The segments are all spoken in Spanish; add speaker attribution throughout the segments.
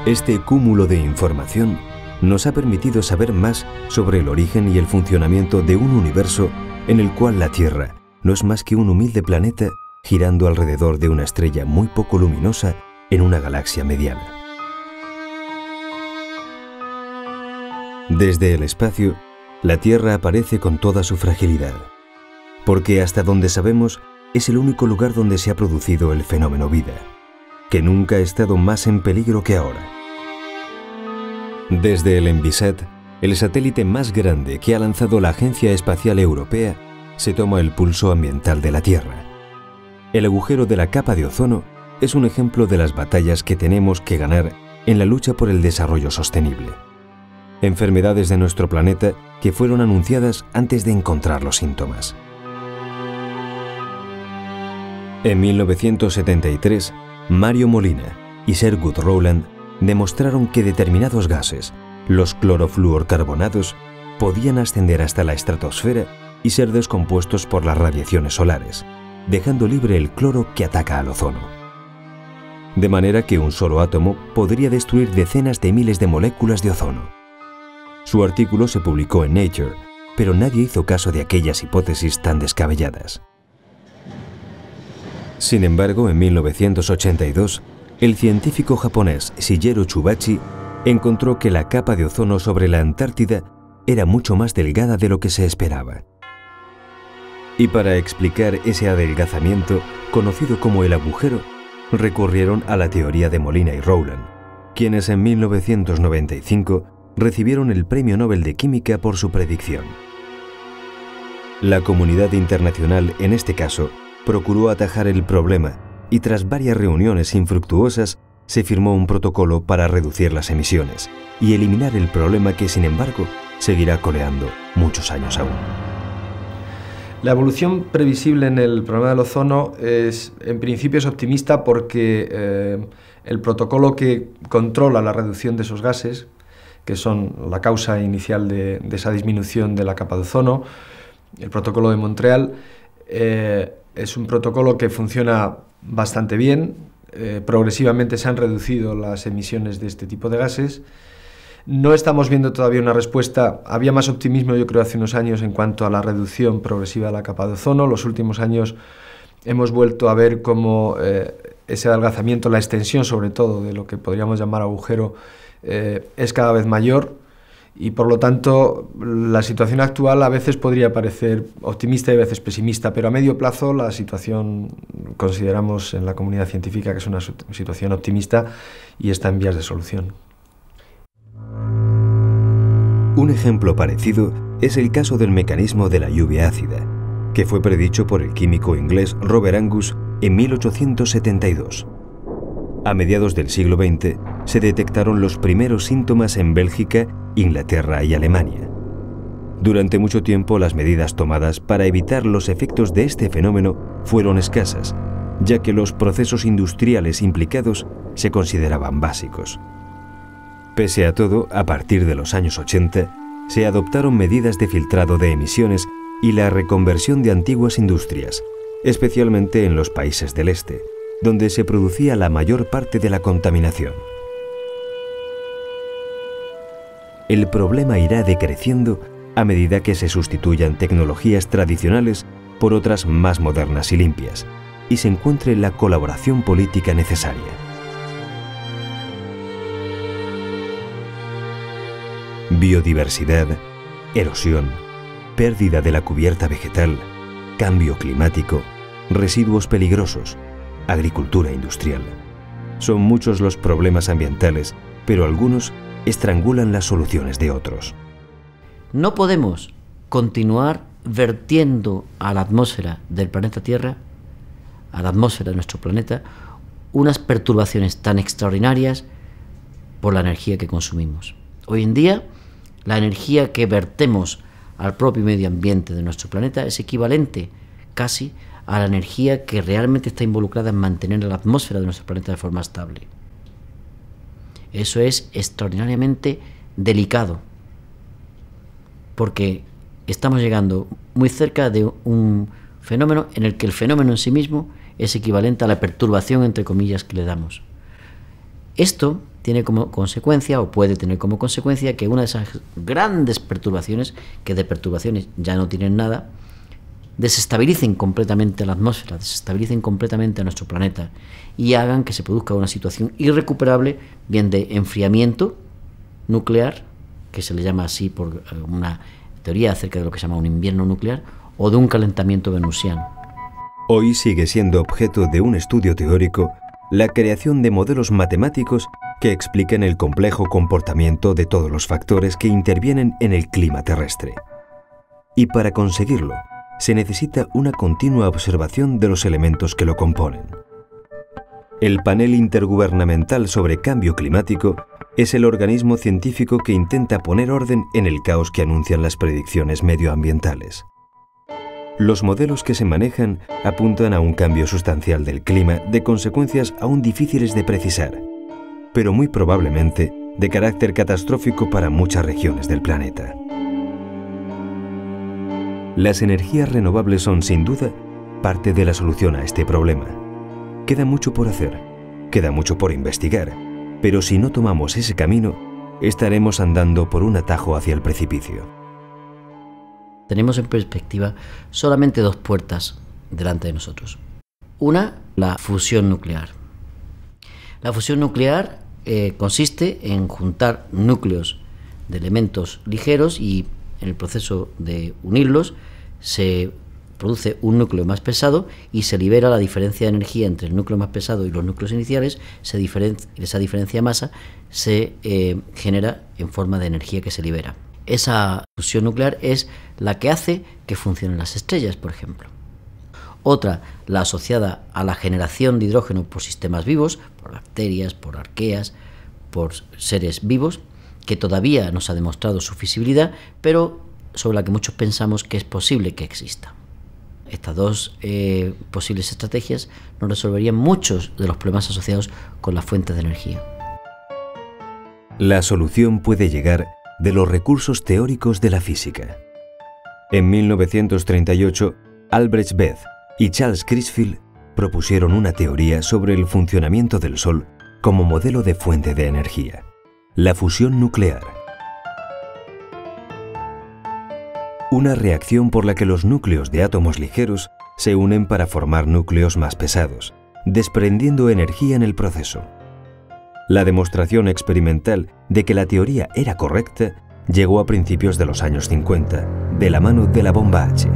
Speaker 1: Este cúmulo de información nos ha permitido saber más sobre el origen y el funcionamiento de un universo en el cual la Tierra no es más que un humilde planeta girando alrededor de una estrella muy poco luminosa en una galaxia mediana. Desde el espacio, la Tierra aparece con toda su fragilidad, porque hasta donde sabemos es el único lugar donde se ha producido el fenómeno vida, que nunca ha estado más en peligro que ahora. Desde el Envisat, el satélite más grande que ha lanzado la Agencia Espacial Europea, se toma el pulso ambiental de la Tierra. El agujero de la capa de ozono es un ejemplo de las batallas que tenemos que ganar en la lucha por el desarrollo sostenible. Enfermedades de nuestro planeta que fueron anunciadas antes de encontrar los síntomas. En 1973, Mario Molina y Sir Good Rowland demostraron que determinados gases, los clorofluorcarbonados, podían ascender hasta la estratosfera y ser descompuestos por las radiaciones solares, dejando libre el cloro que ataca al ozono. De manera que un solo átomo podría destruir decenas de miles de moléculas de ozono. Su artículo se publicó en Nature, pero nadie hizo caso de aquellas hipótesis tan descabelladas. Sin embargo, en 1982, el científico japonés Shigeru Chubachi encontró que la capa de ozono sobre la Antártida era mucho más delgada de lo que se esperaba. Y para explicar ese adelgazamiento, conocido como el agujero, recurrieron a la teoría de Molina y Rowland, quienes en 1995 recibieron el Premio Nobel de Química por su predicción. La comunidad internacional, en este caso, procuró atajar el problema y tras varias reuniones infructuosas se firmó un protocolo para reducir las emisiones y eliminar el problema que, sin embargo, seguirá coleando muchos años aún.
Speaker 2: La evolución previsible en el problema del ozono en principio es optimista porque el protocolo que controla la reducción de esos gases, que son la causa inicial de esa disminución de la capa de ozono, el protocolo de Montreal, es un protocolo que funciona bastante bien. Progresivamente se han reducido las emisiones de este tipo de gases. No estamos viendo todavía una respuesta. Había más optimismo, yo creo, hace unos años en cuanto a la reducción progresiva de la capa de ozono. Los últimos años hemos vuelto a ver cómo ese adelgazamiento, la extensión sobre todo de lo que podríamos llamar agujero, es cada vez mayor. Y por lo tanto, la situación actual a veces podría parecer optimista y a veces pesimista, pero a medio plazo la situación consideramos en la comunidad científica que es una situación optimista y está en vías de solución.
Speaker 1: Un ejemplo parecido es el caso del mecanismo de la lluvia ácida, que fue predicho por el químico inglés Robert Angus en 1872. A mediados del siglo XX se detectaron los primeros síntomas en Bélgica, Inglaterra y Alemania. Durante mucho tiempo las medidas tomadas para evitar los efectos de este fenómeno fueron escasas, ya que los procesos industriales implicados se consideraban básicos. Pese a todo, a partir de los años 80, se adoptaron medidas de filtrado de emisiones y la reconversión de antiguas industrias, especialmente en los países del este, donde se producía la mayor parte de la contaminación. El problema irá decreciendo a medida que se sustituyan tecnologías tradicionales por otras más modernas y limpias, y se encuentre la colaboración política necesaria. Biodiversidad, erosión, pérdida de la cubierta vegetal, cambio climático, residuos peligrosos, agricultura industrial. Son muchos los problemas ambientales, pero algunos estrangulan las soluciones de otros.
Speaker 3: No podemos continuar vertiendo a la atmósfera del planeta Tierra, a la atmósfera de nuestro planeta, unas perturbaciones tan extraordinarias por la energía que consumimos. Hoy en día, la energía que vertemos al propio medio ambiente de nuestro planeta es equivalente casi a la energía que realmente está involucrada en mantener la atmósfera de nuestro planeta de forma estable. Eso es extraordinariamente delicado, porque estamos llegando muy cerca de un fenómeno en el que el fenómeno en sí mismo es equivalente a la perturbación, entre comillas, que le damos. Esto tiene como consecuencia, o puede tener como consecuencia, que una de esas grandes perturbaciones, que de perturbaciones ya no tienen nada, desestabilicen completamente la atmósfera, desestabilicen completamente a nuestro planeta y hagan que se produzca una situación irrecuperable, bien de enfriamiento nuclear, que se le llama así por una teoría acerca de lo que se llama un invierno nuclear, o de un calentamiento venusiano.
Speaker 1: Hoy sigue siendo objeto de un estudio teórico la creación de modelos matemáticos que expliquen el complejo comportamiento de todos los factores que intervienen en el clima terrestre. Y para conseguirlo, se necesita una continua observación de los elementos que lo componen. El Panel Intergubernamental sobre Cambio Climático es el organismo científico que intenta poner orden en el caos que anuncian las predicciones medioambientales. Los modelos que se manejan apuntan a un cambio sustancial del clima de consecuencias aún difíciles de precisar, pero muy probablemente de carácter catastrófico para muchas regiones del planeta. Las energías renovables son, sin duda, parte de la solución a este problema. Queda mucho por hacer, queda mucho por investigar, pero si no tomamos ese camino, estaremos andando por un atajo hacia el precipicio.
Speaker 3: Tenemos en perspectiva solamente dos puertas delante de nosotros. Una, la fusión nuclear. La fusión nuclear consiste en juntar núcleos de elementos ligeros y en el proceso de unirlos se produce un núcleo más pesado y se libera la diferencia de energía entre el núcleo más pesado y los núcleos iniciales. Esa diferencia de masa se genera en forma de energía que se libera. Esa fusión nuclear es la que hace que funcionen las estrellas, por ejemplo. Otra, la asociada a la generación de hidrógeno por sistemas vivos, por bacterias, por arqueas, por seres vivos, que todavía no se ha demostrado su fisibilidad, pero sobre la que muchos pensamos que es posible que exista. Estas dos posibles estrategias nos resolverían muchos de los problemas asociados con las fuentes de energía.
Speaker 1: La solución puede llegar de los recursos teóricos de la física. En 1938, Albrecht Bethe y Charles Crisfield propusieron una teoría sobre el funcionamiento del Sol como modelo de fuente de energía, la fusión nuclear. Una reacción por la que los núcleos de átomos ligeros se unen para formar núcleos más pesados, desprendiendo energía en el proceso. La demostración experimental de que la teoría era correcta llegó a principios de los años 50, de la mano de la bomba H.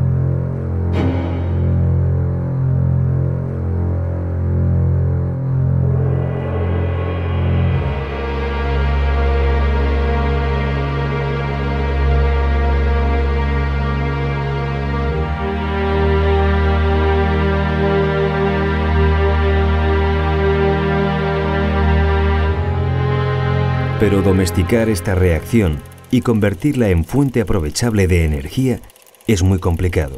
Speaker 1: Pero domesticar esta reacción y convertirla en fuente aprovechable de energía es muy complicado,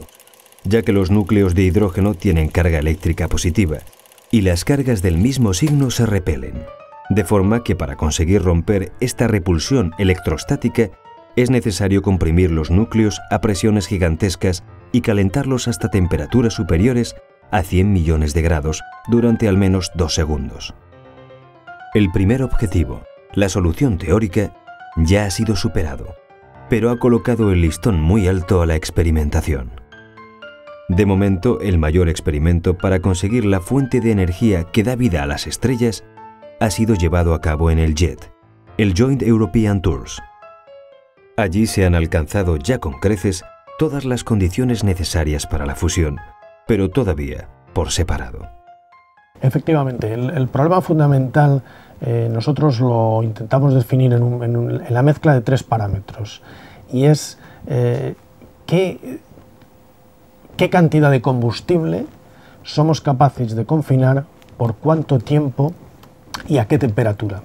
Speaker 1: ya que los núcleos de hidrógeno tienen carga eléctrica positiva y las cargas del mismo signo se repelen, de forma que para conseguir romper esta repulsión electrostática es necesario comprimir los núcleos a presiones gigantescas y calentarlos hasta temperaturas superiores a 100 millones de grados durante al menos 2 segundos. El primer objetivo, la solución teórica, ya ha sido superado, pero ha colocado el listón muy alto a la experimentación. De momento, el mayor experimento para conseguir la fuente de energía que da vida a las estrellas ha sido llevado a cabo en el JET, el Joint European Tours. Allí se han alcanzado ya con creces todas las condiciones necesarias para la fusión, pero todavía por separado.
Speaker 4: Efectivamente, el problema fundamental nosotros lo intentamos definir en la mezcla de 3 parámetros, y es qué cantidad de combustible somos capaces de confinar, por cuánto tiempo y a qué temperatura.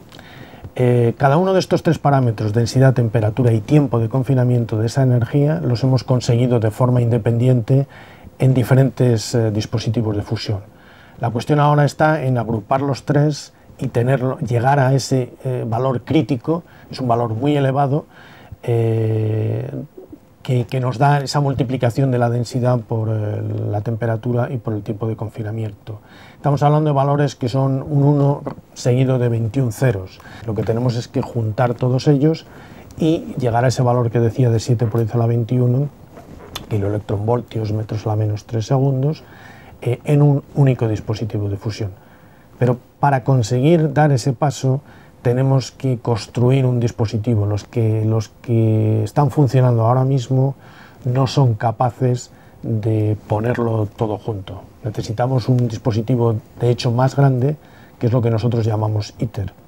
Speaker 4: Cada uno de estos 3 parámetros, densidad, temperatura y tiempo de confinamiento de esa energía, los hemos conseguido de forma independiente en diferentes dispositivos de fusión. La cuestión ahora está en agrupar los 3 y llegar a ese valor crítico. Es un valor muy elevado, que que nos da esa multiplicación de la densidad por la temperatura y por el tiempo de confinamiento. Estamos hablando de valores que son un 1 seguido de 21 ceros. Lo que tenemos es que juntar todos ellos y llegar a ese valor que decía de 7 por 10 a la 21 kiloelectronvoltios metros a la menos 3 segundos en un único dispositivo de fusión. Pero para conseguir dar ese paso tenemos que construir un dispositivo. Los que están funcionando ahora mismo no son capaces de ponerlo todo junto. Necesitamos un dispositivo de hecho más grande, que es lo que nosotros llamamos ITER.